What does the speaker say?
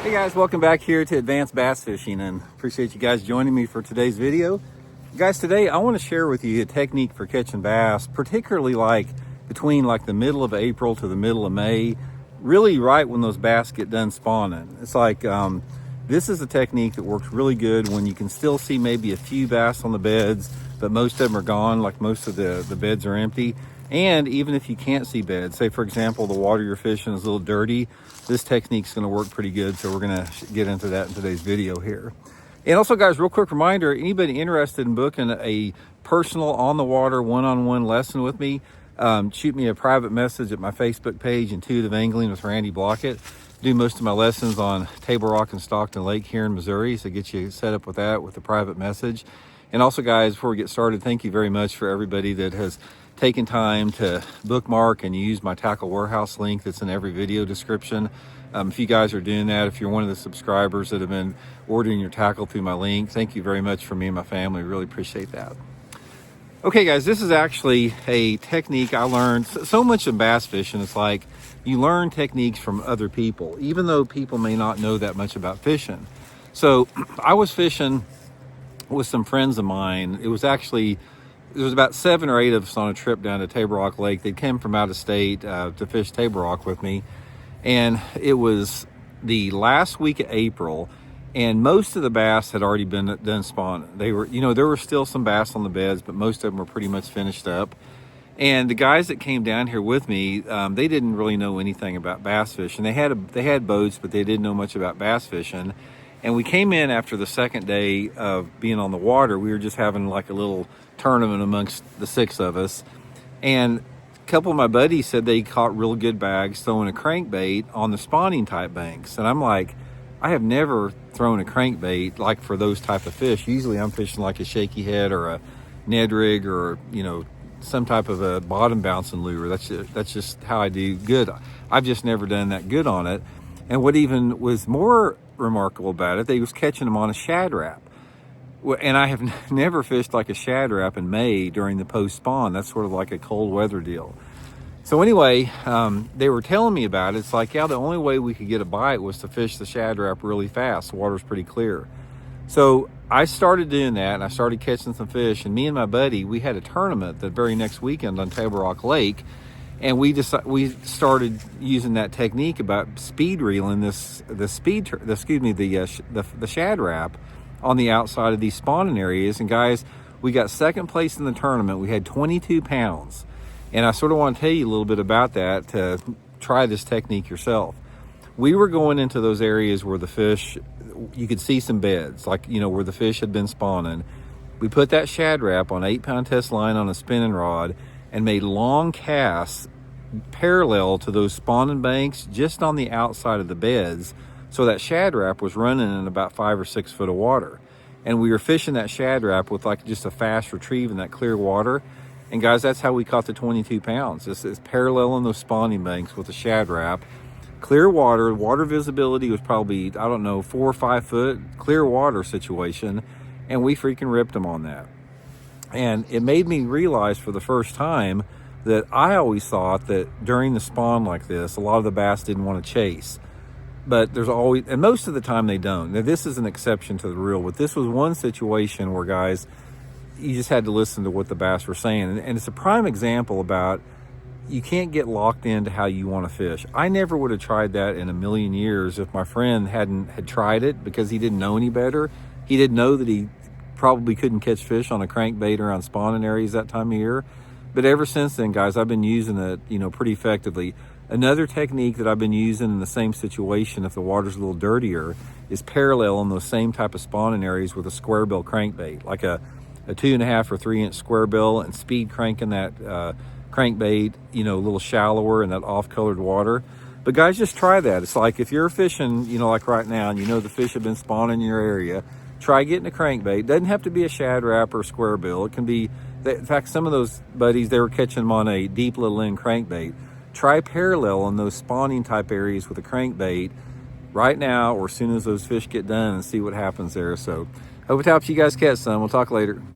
Hey guys, welcome back here to Advanced Bass Fishing, and appreciate you guys joining me for today's video. Guys, today I want to share with you a technique for catching bass, particularly between the middle of April to the middle of May, really right when those bass get done spawning. It's this is a technique that works really good when you can still see maybe a few bass on the beds, but most of them are gone, most of the beds are empty. And even if you can't see beds, say for example, the water you're fishing is a little dirty, this technique's gonna work pretty good. So we're gonna get into that in today's video here. And also guys, real quick reminder, anybody interested in booking a personal on the water one-on-one lesson with me, shoot me a private message at my Facebook page, Intuitive Angling with Randy Blaukat. Do most of my lessons on Table Rock and Stockton Lake here in Missouri, so get you set up with that with a private message. And also guys, before we get started, thank you very much for everybody that has taken time to bookmark and use my Tackle Warehouse link that's in every video description. If you guys are doing that, if you're one of the subscribers that have been ordering your tackle through my link, thank you very much for me and my family. Really appreciate that. Okay guys, this is actually a technique I learned so much in bass fishing. It's you learn techniques from other people, even though people may not know that much about fishing. So I was fishing with some friends of mine. There was about 7 or 8 of us on a trip down to Table Rock Lake. They came from out of state to fish Table Rock with me. And it was the last week of April, and most of the bass had already been done spawning. They were, there were still some bass on the beds, but most of them were pretty much finished up. And the guys that came down here with me, they didn't really know anything about bass fishing. They had boats, but they didn't know much about bass fishing. And we came in after the second day of being on the water. We were just having a little tournament amongst the 6 of us. And a couple of my buddies said they caught real good bags throwing a crankbait on the spawning type banks. And I'm I have never thrown a crankbait for those type of fish. Usually I'm fishing a shaky head or a Ned rig or, some type of a bottom bouncing lure. That's just how I do good. I've just never done that good on it. And what even was more remarkable about it, they was catching them on a shad wrap. And I have never fished a shad wrap in May during the post spawn. That's sort of a cold weather deal. So anyway, they were telling me about it. It's the only way we could get a bite was to fish the shad wrap really fast. The water's pretty clear. So I started doing that, and I started catching some fish. And me and my buddy, we had a tournament the very next weekend on Table Rock Lake. And we started using that technique about speed reeling the shad wrap on the outside of these spawning areas. And guys, we got second place in the tournament. We had 22 pounds. And I sort of want to tell you a little bit about that to try this technique yourself. We were going into those areas where the fish, you could see some beds, where the fish had been spawning. We put that shad wrap on 8-pound test line on a spinning rod and made long casts parallel to those spawning banks just on the outside of the beds. So that shad wrap was running in about 5 or 6 foot of water. And we were fishing that shad wrap with just a fast retrieve in that clear water. And guys, that's how we caught the 22 pounds. This is paralleling those spawning banks with a shad wrap. Clear water visibility was probably, 4 or 5 foot, clear water situation. And we freaking ripped them on that. And it made me realize for the first time that I always thought that during the spawn like this, a lot of the bass didn't want to chase. But there's always, and most of the time they don't. Now this is an exception to the rule, but this was one situation where guys, you just had to listen to what the bass were saying. And it's a prime example about you can't get locked into how you want to fish. I never would have tried that in a million years if my friend had tried it because he didn't know any better. He didn't know that he probably couldn't catch fish on a crankbait around spawning areas that time of year. But ever since then, guys, I've been using it, pretty effectively. Another technique that I've been using in the same situation, if the water's a little dirtier, is paralleling those same type of spawning areas with a square bill crankbait, like a 2.5 or 3 inch square bill, and speed cranking that crankbait, a little shallower in that off-colored water. But guys, just try that. It's if you're fishing, right now, and the fish have been spawning in your area, try getting a crankbait. It doesn't have to be a shad wrap or a square bill. It can be, in fact, some of those buddies, they were catching them on a deep little end crankbait. Try paralleling those spawning type areas with a crankbait right now or as soon as those fish get done and see what happens there. So hope it helps you guys catch some. We'll talk later.